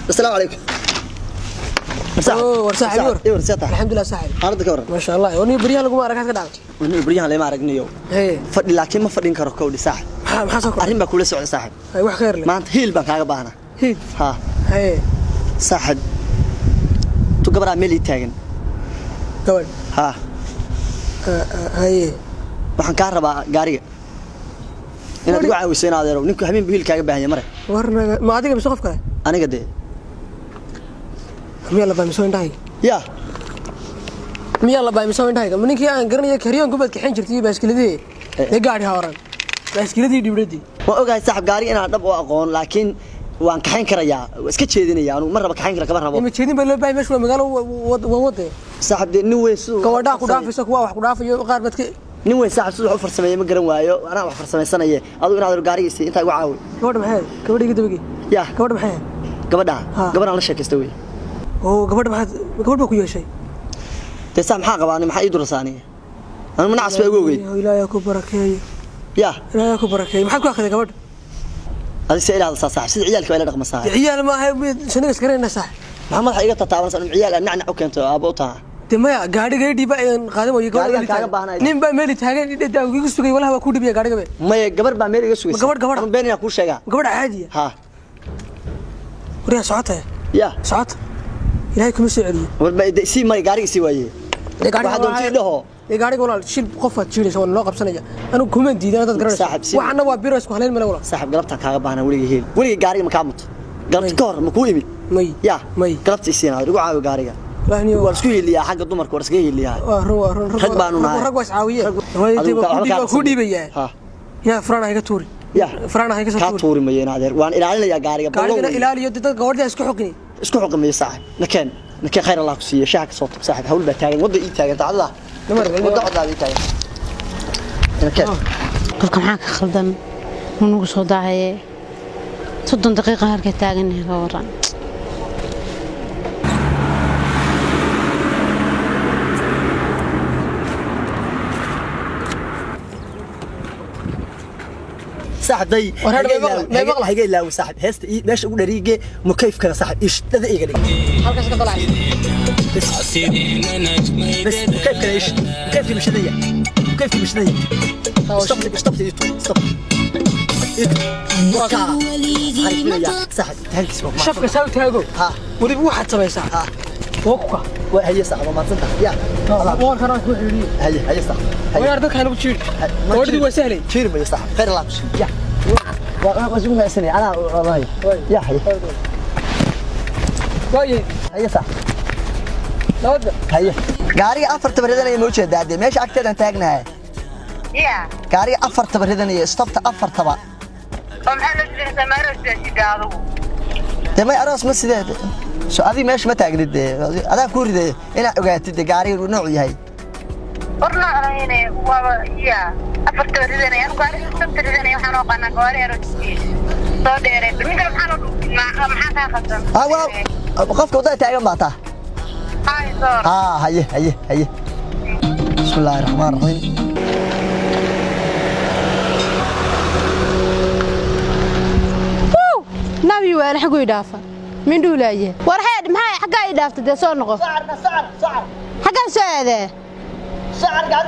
السلام عليكم. ورساح يور الحمد لله ساحل أرضك ورا ما شاء الله وني بريها لقوا أركض كذا وني بريها ليه ما أركني يوم فدي لكن ما فدين كركو دي ساحل ما حصل أرين بقول سؤال ساحل أي خير لي ما أنت هيل بنك عقبانا هيل ها ساحل تقبل عملي تاجن قبل ها هاي waxaan ka rabaa gaariga inaad igu caawiso inaad adeero ninku habeen biil kaaga baahan yahay mare warna ma adiga bisoo qof kale aniga de miya la baamiso indhahay ya miya la baamiso indhahay ma ninkii aan garanayo kariyoon gubad ka xin jirtay baaskiladii ee gaari hawran baaskiladii dibradii waa ogahay saaxib gaariga inaan dhab u aqoon laakiin waan ka xayn karayaa iska jeedinaya anu mar raba ka xayn kara kaba rabo ma jeedin baa loo baahay meesha magaalo wade saaxib de nin weyn soo ka wadhaa ku dhaafayso kuwa wax ku dhaafayo qaar badka nin weyn saaxib soo farsameeyay ma garan waayo ana wax farsameysanaye adigu inaad gaarigiisa inta igu caawi gabadha maxay gabadhiga dabagi ya gabadha maxay gabadha la sheekaysta way oo gabadha ku yeeshay de saam maxaa qabaan maxaa ii durasaaniye anu ma nacas baa ugu weyd ilaahay ku barakeeyo ya ilaahay ku barakeeyo maxaa ku akhriday gabadha هذا سائل هذا صح سيد عيالك ولا رقم صح عيال ما هي شنو سكرنا صح محمد حقيقة تتعامل صار عيال النعنع وكنت أبوتها تمايا قاعد دي بقى قادم ويقول نيم بقى ميلي تاجن ده يقصوا ولا هو كودي بيا قاعد قبل ما قبر بقى ميلي يقصوا قبر بيني أقول شيء قبر عادي ها وريها ساعتها يا ساعات إلهي كم سعري والبقى سي ما يقاري سويه واحد وتيله gaariga walaal shil qofaad jiilayso oo loo qabsanaya anu kuma diidan dad garanayso waxana waa biro isku haleen mala walaal saaxib galabta kaaga baahnaa waliga gaariga ma ka muto galabta ka hor ma ku imid ya galabta isiina igu caawi gaariga waa isku hiliyaa xagga dumarka war iska hiliyaa rag baanu nahay rag was caawiye hooyadii ku dhiibaya ya farana iga tuuri ya farana iga soo tuuri ma yeena adeer waan ilaalinayaa gaariga gaariga ilaaliyo dad gabadha isku xoqmay saaxib nakeen khayr allah ku siiyo shaaka soo tag saaxib hawl baa taagan wada ii taagan taacada qofka maxaa ka khaldan nugu soo daahaye 30 daqiiqo halka taagan ka waran صاحبي ما يبغى هيجي لا وصاحب هست ماشي اقول ريقه مكيف كذا صاحب ايش هذا ايه قال halkaas ka dalay بس كيف كذا ايش كيف مش ذي كيف مش ذي ستوب صاحب تهلكس شفك ساوي تاغو ها ودي واحد سميسا ها وقفه وهي صاحبه ما تصدق يا وان كان ku xiriir هي صح ويا dadka anu jiir ودي waa sahlay jiir ma صح خير الله يا واسمه سنه انا والله يا حي واي هي صح لابد هي gaariga afar tabareedan ay moojeed daade meesha agteedan taagnahay ya gaariga afar tabareedan ay stopta afar taba maxaa la diray samaaro sidaado damay aroos ma sideed soo adi meesha ma taagnid adaa ku riday ina ogaatid gaariga nooc yahay orna arayne waa ya afar tabareedan ay gaariga sabtareedan ay waxaan oo qana gaari aroos soo dheeray ninka maxaa ka khaldan qofka wada taagan baata هيا بسم الله الرحمن الرحيم نبي ولا حقو يدافع من دولايه ورحيد maxay xaga ay dhaaftay soo noqo سعر xaga saade سعر قاعد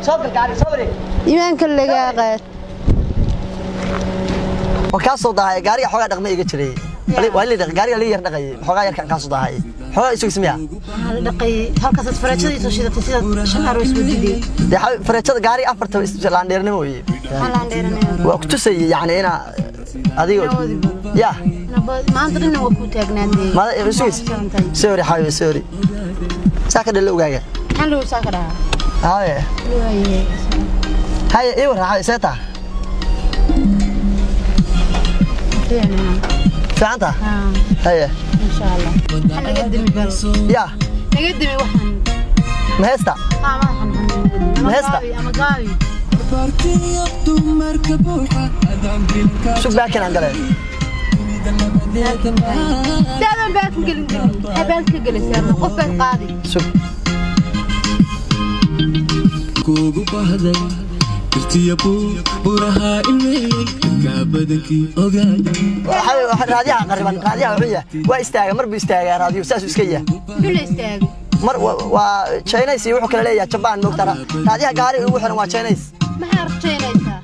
صوت قاعد صوري iimaanka laga qaad وكا soo dahay gaariga xogaa dhaqma iga jiray waa la dhaqay gaariga la yar dhaqay xogaa yar ka soo dahay xogaa isu ismiya hal dhaqay halkaas farajada soo shidatay sida shan aroos wadidii de farajada gaari afarta islaan dheernimo weeye halaan dheernimo waa ku tusay yaani ina adiga ya maanta dhinna waa ku taagnaanday ma sorry xawi sorry saaka dhalo ogaaga hal loo saaka dhaha haye haye iyo raxay seeta فعنتها هيا ان شاء الله نقدم يا نقدم وحن مهستا ما هستا اما قاوي شو باكن عن قليل دائما باكن قلن باكن قلن قف القاضي شوف كوغو بهدي raadiyaha qariban raadiyaha wuxuu waa istaaga marba istaaga raadiyo saas iska yahay billa istaaga mar waa Chinese wuxuu kala leeyahay Japan moogtara raadiyaha gaari ugu xiran waa Chinese ma harjeynaysa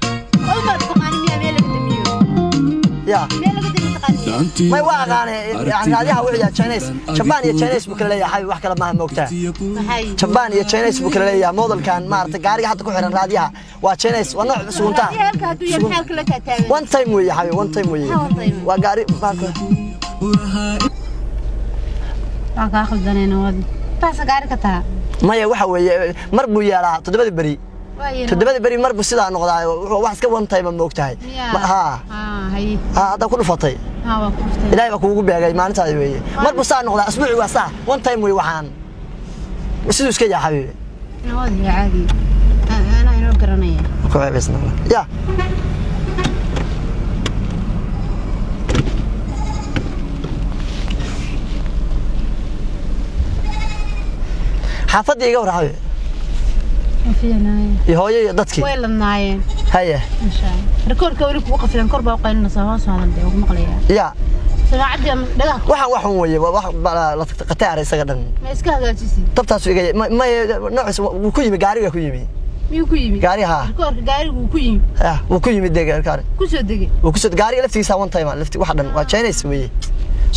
oo ma taqaan miyaa meel laga damiyo ya meel laga damiyo taqaan ما واقعنا يعني هذه وحياة تشاينيز شبان يا تشاينيز بكرة ليا حبيبي وحكي لما موقتها شبان يا تشاينيز بكرة ليا موديل كان مارت قاري حتى كحرن هذه وتشاينيز ونوع سونتا وان تايم ويا حبيبي وان تايم ويا وقاري باكو أخذ دنينا وادي بس قاري كتها ما يا واحد ويا مربو يا لا تدبر بري تدبر بري مربو سيدا نقطة واحد كون تايم موقتها ها هاي هذا كله فطي إلهي بكوجو بيجي ما أنت هذي مربو ساعة نقطة أسبوع وساعة وان تايم ويوحان وسيدو سكيا يا حبيبي وادي عادي أنا هنا قرنية كويس بس نقول يا حافظ يجوا رحبي في نايم يهوي ضدك وين نايم هيا إن شاء الله ركور كورك وقف لين كربا وقيلنا سوا صار عندي ومقلية يا سمعت ده waxaan weeye wax la qataar isaga dhan ma iska hagaajisi tabtaas igay ma noocis uu ku yimi gaariga ku yimi miyuu ku yimi gaariha rekoorka gaarigu ku yimi uu ku yimi deegaanka ku soo degay uu ku soo gaariga laftiisa one time lafti wax dhan waa Chinese weeye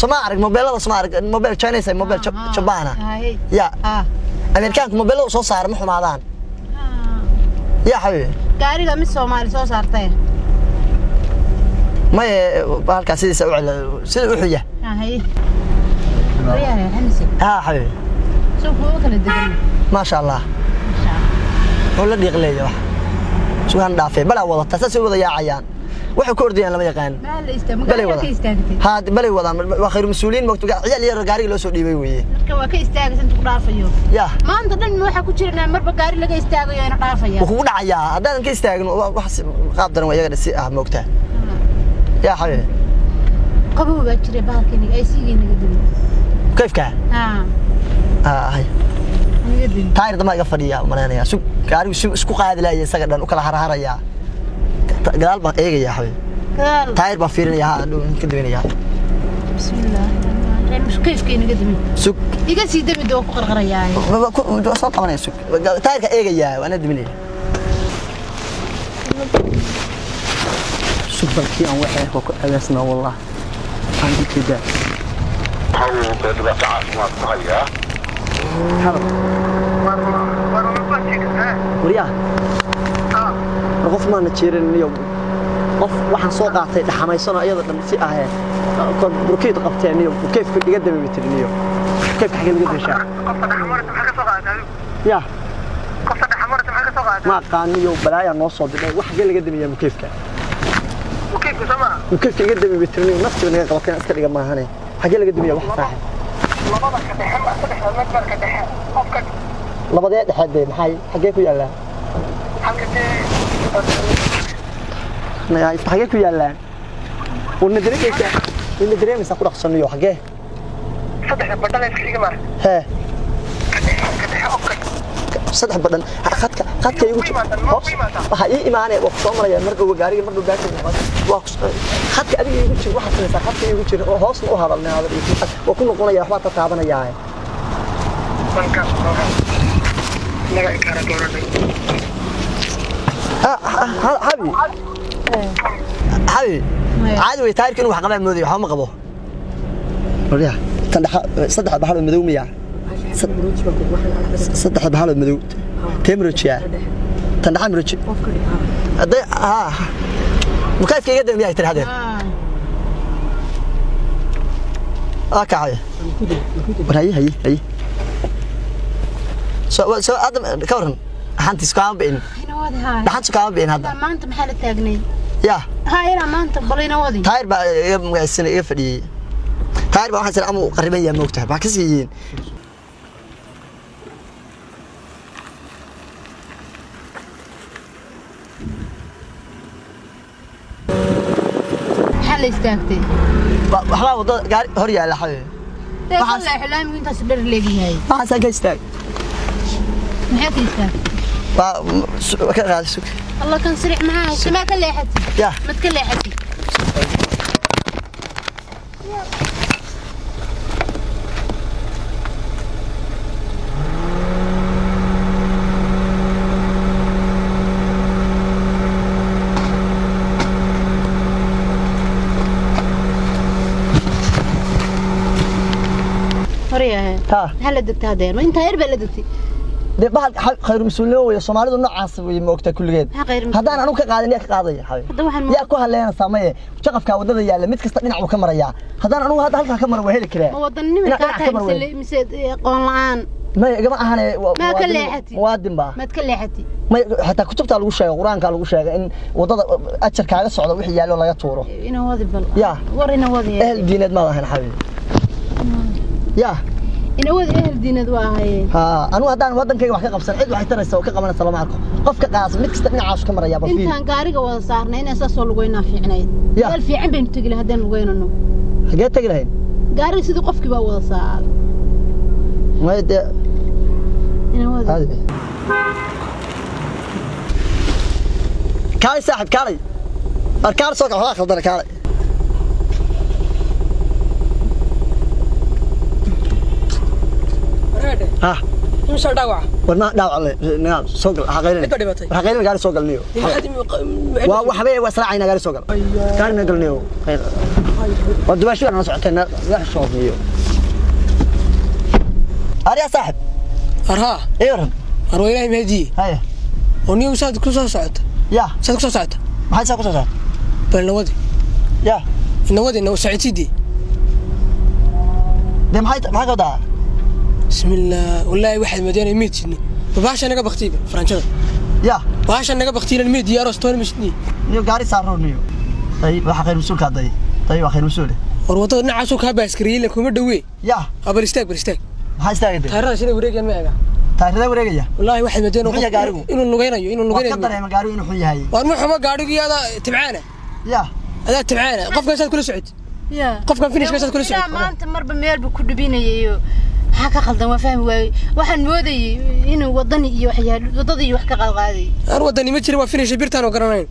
soma arag mobilada soma arag mobile Chinese mobile Japan ya Amerikaanku mobilada soo saar ma xumaadaan ya habibi gaariga mid Soomaali soo saartay ما بالك سيدي سوي سيدي وحية هاي يا حمسي حبيبي شوف هو كان الدقل ما شاء الله ولا دقلي واحد شو هندافع بلا والله تسوي وضع يا عيان وحي كرديان لما يقان بلا وضع هاد بلا وضع وخير مسؤولين وقت عيال يرجعي لو سودي بيوي كوا كيستاج أنت قرافيو يا ما أنت دن وحى كتير مر بقاري لقى يستاج يا قرافيا وهو عيا هذا كيستاج وحس قابضنا ويا السي موقتها يا حبيبي قبوا بشري بالكني أي شيء نقدر كيف كان؟ هاي تاير ده ما يقفل يا مرينا شو قاري شو قاعد لا يسقط وكل هرهر يا قال ما إيه يا حبيبي تاير بفيرني يا كدبني يا بسم الله مش كيف كي نقدر سوق يقص يدم دوق قرقر يا ما صوت طبعا سوق تاير إيه يا وأنا دمني شوف بالكي أنا وحيد وأسمع والله عندي كذا. هو بدرة عاصمة هيا. حرب. وريا. رغف ما نتشيرن اليوم. قف واحد سوق عطي لحماي صنع أيضا نسي كان بركيت قبتين اليوم وكيف يقدم مثل اليوم. كيف حكي لي قدام شاء. قصة حمرت محل سوق عطي. يا. قصة حمرت محل سوق عطي. ما كان اليوم بلايا نوصل واحد قال لي قدم اليوم كيف كان. وكيف سمع؟ وكيف يقدم بترني نفسي من هيك وكان أسكت ما هني حاجة اللي قدم يا واحد صاحب. لبضك كدحم أصبح المدبر كدحم أفكر. لبضي حد محي حاجة كوي الله. حاجة أنا حاجة كوي الله. والندري كيف؟ الندري مسافر أخصني وحاجة. صدق بدل يسكلي كمان. ها. كدحم أفكر. صدق بدل خدك يقول هاي إيمانه وقصامنا يا مرجو وجاري مرجو جاك وقص خدك أبي يقول واحد من خدك يقول هاصل وهذا من هذا وكل قلنا يا أخوات تعبنا يا حبي حبي عادي ويتاير كانوا حقنا المذيع هم قبوا وريح صدق بحاله المذوم يا صدق بحاله المذوم تمرج يا تندحم رج هذا مكيف كي يقدم يا ترى هذا كعاية هي سو هذا كورن حنتي سكام بين حنتي سكام بين هذا ما أنت محل التاجني يا هاي ما أنت بلينا وادي تاير بقى السنة يفري تاير بقى حسن عمو قريبا يا موقتها بقى كسيين حل استاكتي waxaa wada gaari hor yaala xaye waxa xalaam inta sidar leeyahay waxa ka istaag maxay ka istaag ka qaadayso الله كان سريع معاه ما كان لي حد يا ما تكلي حد هريا ها هلا دكت هذين ما انت هرب لا دكتي ده بعد خير مسؤولين ويا Soomaalidu noocaas way moogta kulligeed hadaan anu ka qaadan yaa ka qaadaya xabiib yaa ku haleena sameeyay jaqafka wadada yaala mid kasta dhinac uu ka maraya hadaan anu hadda halka ka maro waa heli karaa wadanimo ka tahay mise qoon la'aan ma igama ahane ma ka leexati muwaadin ba ma ka leexati ma hatta kutubta lagu sheego quraanka lagu sheego in wadada ajarkaaga socdo wixii yaalo laga tuuro ina wadi bal ya war ina wadi ehl diinad ma lahayn xabiib ya ina wadi ehl diinad waa haye ha anu hadaan wadankayga wax ka qabsan cid wax taraysa oo ka qabanaysa lama arko qofka qaas mid kasta dhinacaas ka maraya bal intaan gaariga wada saarnay in asaas oo lagu ina fiicnay hal fiican baan tagi lahayn hadaan lagu inano xagee tagi lahayn gaariga sidii qofkii baa wada saar ma ide ina wadi كاي صاحب كاي أركان سوق هلا خلدنا كاي ها مش دعوة ورنا دعوة عليه نعم سوق حقيقة قال سوق النيو وحبي وسرعنا قال سوق كان نقول نيو خير ودواش أنا سعتنا راح شوف نيو أريا صاحب أرها إيرهم أروي لهم هدي هاي ونيو ساد كل ساعة يا ساد كل ساعة ما حد ساعة كل ساعة بالنوادي يا النوادي إنه ساعتي دي ده ما حد قدر بسم الله والله واحد مدينة 100 جنيه باش أنا بختيبه فرنسا يا باش أنا بختيل 100 ديار استون مشتني نيو قاري صاروا نيو طيب راح خير مسؤول كذا طيب خير مسؤول ورطة نعسو كهبة سكرين لكم مدوي يا أبى استاك ما استاجد ترى شنو وريجن معك تايرada wareegaya والله واحد مدينة إنه لقينا قدر ما قالوا إنه حياي وأنا حما قاعد هذا تبعنا يا هذا تبعنا قف قصاد كل سعود يا قف كان فينيش قصاد كل سعود لا ما أنت مر بميل بكل بيني حكى خلدا ما فهم وحن مودي إنه وضني وحيا وضدي وحكى قاضي وضني متشري وفينيش بيرتان وقرنين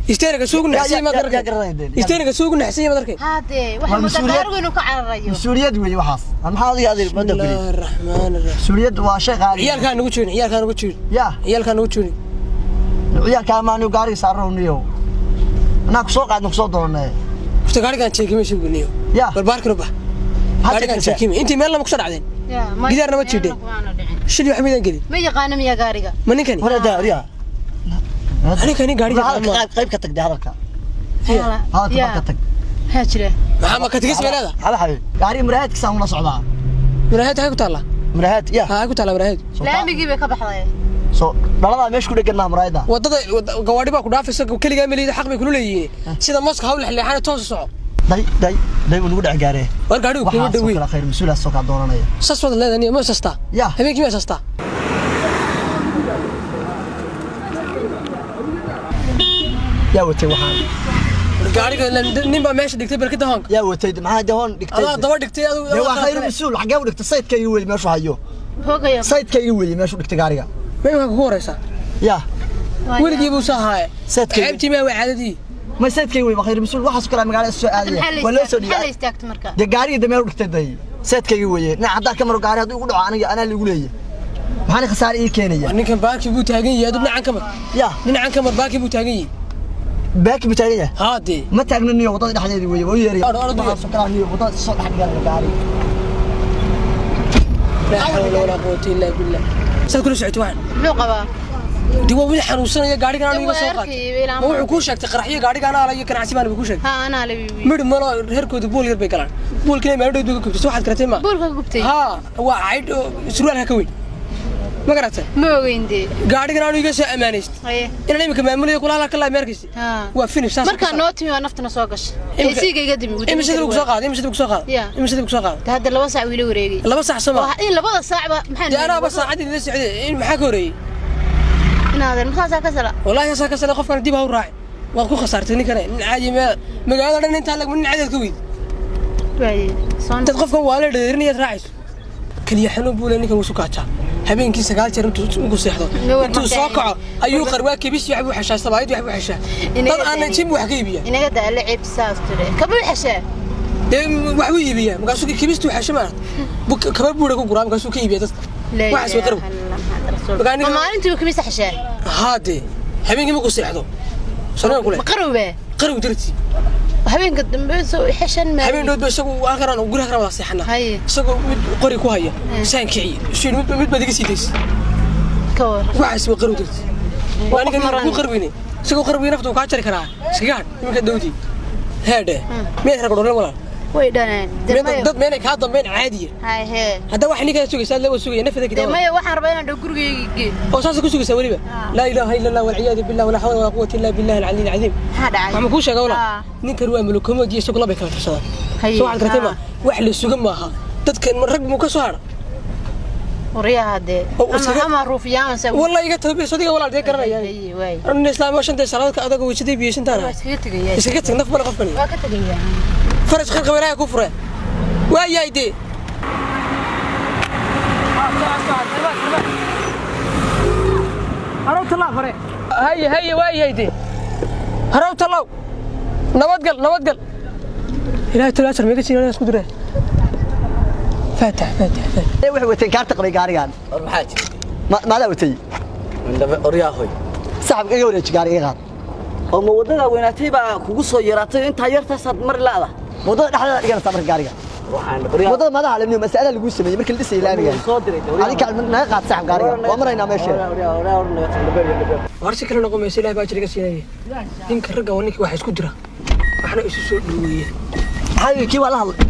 يستيرك سوق نحسي ما درك يستيرك سوق نحسي ما درك هذا واحد متقارب إنه كعرّيو مسؤوليات ويا وحاس أنا هذه بسم الله الرحمن الرحيم مسؤوليات واشيء غالي عيال كانوا يقولون يا عيال كانوا يقولون عيال كانوا قاري صاروا نيو أنا كسوق عندك صوت ولا كنت قاري كان تشيكي مش يقول نيو يا بالبارك ربح قاري كان تشيكي أنت مالا مكسر عدين قدرنا ما تشيدين شنو حميد انقلي ما يقانم يا قارقة من كان ولا داريا أنا كاني قاري قريب كتك ده هذاك هذا كتك هاتشله ما كتقيس من هذا هذا حبيبي قاري مراهات كسام صعبة مراهات هاي كتلا مراهات يا هاي كتلا مراهات لا بيجيب كبحضة سو لا مش كل جنة مراهات وضد قواري بقى كنا في السوق كل جاي ملي حق بيقولوا لي سيدا ماسك حول اللي حنا توصل صعب داي ونقول عجارة ورجعوا كل دوي خير مسؤول السوق عدونا يا ساس ولا لا دنيا ما ساستا يا هبيك ما ساستا يا وتي وحان قاري نبى ماشي دكتور كده هون يا وتي معاه ده هون دكتور الله دور دكتور هو خير مسؤول عجاو دكتور سيد كي يولي ماشو هيو هوكي سيد كي يولي ماشو دكتور قاريا ما هو كوريسا يا وين يجيبوا صهاي سيد كي عبتي ما وعادتي ما سيد كي يولي خير مسؤول واحد سكر مقالة السؤال ولا سؤال حل استاكت مركا ده قاري ده ما دكتور ده سيد كي يولي نعم كاميرا قاري هذا يقولوا أنا اللي يقولي maxaan khasaar ii keenaya ninkan baaki buu taagan yahay dhinacan kamar ya dhinacan kamar baaki buu taagan yahay baaki buu taagan yahay haade ma taagnaniyo wadada dhexdeeda weeye oo yeeri wadada soo dhex dhigan gaari la hawla wala quwwata illa billah sad kula socod waan loo qaba diwa wili xanuunsanaya gaarigan aan iga soo qaatay ma wuxuu ku sheegtay qaraxiyo gaarigan aan la ganacsi baan ku sheegay ha ana la wiwi mid malo reerkooda bool yar bay galaan boolkina ma dhow duga gubtay waxaad karatay ma boolka gubtay ha waa ayd surwaalka ka weyn ما قرأت ما ويندي قاعد قالوا يجلس أمانيست إننا يمكن معمولية كلها كلها مركزي وفينش ساس مركز نوتي ونفتنا سوقش يسيق يقدم إيه مش تبغى ساقات إيه مش تبغى ساقات إيه مش تبغى ساقات هذا اللي وسع ويلي وريقي اللي وسع سما إيه اللي بضع صعبة محل أنا بس عادي لسه عادي إيه محاكوري هذا المخازة كسلة والله يا ساك كسلة خوف أنا ديبها وراعي وأكون خسرتني كنا عادي ما قاعد أنا أنت هلك من عدد كويد بعدين تتخوف كوالد رني راعي كل يحلو بقول إنك مسكاتها habeenkii 9 jeer intuu seexdo intuu soo kaco ayuu qarwaa kibis wax buu xashaa sabaayid wax buu xashaa dad aan jim wax ka iibiya inaga daala ciib saas tire kabuu xashaa wax uu iibiya markaasuu kibistu xashaa kaba buura ku guraa markaasuu ka iibiya dadka wax soo qarw maalintii kibis xashaa haade habeenkii ma ku seexdo sanad kule qarw dirti habeenka dambe soo xashan ma habeen dood isagu aqran guriga aqran wada seexna isagu mid qori ku haya saankii shil mid badiga siideys koor waxa soo qarw dirti waaniga ku qarwini isagu qarwini naftu ka jari karaa iskaga iminka dawdi heede meel rag dhoran wala way dhanaan dad meel ka dambeyn caadi hada wax ninka sugaysaa la sugay nafada kida ma waxaan rabaa inaan gurigeyga oo saas ku sugaysaa waliba la ilaaha illa allah wal iyad billah wala hawla wala quwwata illa billah al ali al azim hada ma ku sheega wala ninka ruwa mulkoomad iyo isagu la bay kala tirsadaan soo waxaan gartay ma wax la suga maaha dadkan rag mu ka soo har ورياده أما روفيان سوي والله يقتل صديقه ولا ديك رأي يعني أن الإسلام وش أنت سلامك أدق وجدي بيش أنت أنا إسكت نف ولا قفني فرج خير خبراء كفرة ويا يدي هروت الله فرق هي ويا يدي هروت الله نبض قل إلهي تلاشر ما يقصي أنا أسكت فاتح وحي وتين كارت قري غاريغان maxaa ما لا وتي oryahoy صاحب iga wareej gaariga oo ma wadada weynaatay baa kugu soo yaraatay inta yartaas aad mar laada wadada dhexdeeda dhigan sabar gaariga waxaan wadada madaxa leeyahay mas'ala lagu sameeyay markii la dhisay ilaamiga soo diray adiga naga qaad saxab gaariga waa marayna meesha warsi kale noqon meesha ilaahay baa jiriga siinay ninka ragga waa ninka wax isku dira waxna isu soo dhaweeyay hayi wala hadal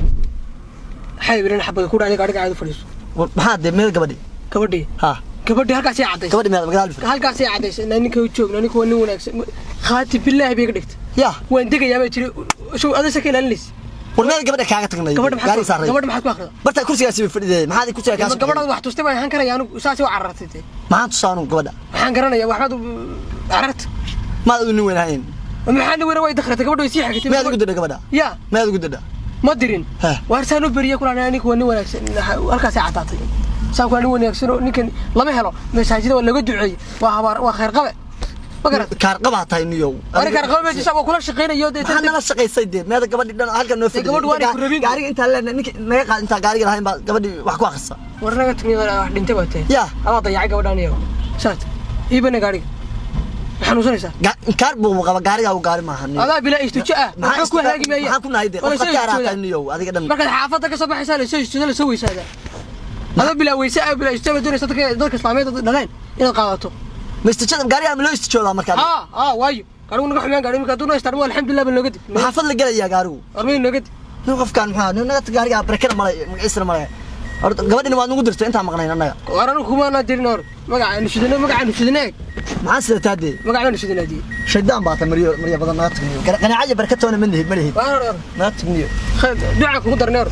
حيبرين حبة كورة عليك عليك عاد فريس maxaa de meel gabadhi gabadhi ha gabadhi halkaas ay cadeys gabadhi meel magaal fir halkaas ay cadeys inaan ka joogno aniga waa nin wanaagsan khaati billahi bay ka dhigtay ya waan degayaa bay jiri soo adeeg sakay ilaalinaysa war meel gabadha kaaga tagnay gaari saaray gabadha maxaad ku akhriday barta kursigaasi fadhiday maxaad ku sheekaa gabadha wax tustay baan han karaya anigu saasi waa carartay maxaan tusaanu gabadha waxaan garanaya waxaad carart ma adu nin wanaageen maxaan weeray way dakhrtay gabadha way sii xigtay meed ugu dada gabadha ya meed ugu dada ما أدرين وارسانو بريء كل أنا نيك وني ولا هالكاس عطاتي ساق وني ونيكسنو نيكن لما هلا مساجد ولا قد دعي وخير قبل بقرأ كار قبع تاينيو أنا كار قبل بيجي سبوا كل شقينا يود أنا لا شقي سيد ماذا قبل دنا هالك نوفي قاري أنت هلا نيك نيك أنت قاري راهين قبل وحكوا خصة ورنا قلت واحد أنت بتة يا أنا ضيع قبل أنا سات يبني قاري حنو سنسا كار بو قاري أو قاري ما هني هذا بلا يستوجأ ما كون هاي ما كون هاي ده كار تاينيو هذا كده ما كان حافظك صباح يسال شيء سوي هذا هذا بلا ويساء بلا يستوي دون صدق دول إسلامية دلين إلى قاعدته مستشهد قاري عملوا استشهاد مركز وايو قالوا نروح مين قالوا كادونا يستلموا الحمد لله بالنقد ما حفظ لي قال يا قارو أرمين نقد نوقف كان محاد نقد قاري بركنا ملا إسر ملا قبل ما نقدر أنت مقنعين أنا وأنا كمان أدري نور ما نشدنا ما سير تادي ما نشدنا دي شدان باطل مريا بدل ما تغني أنا عاجب بركته أنا منه ما تغني دعك قدر نور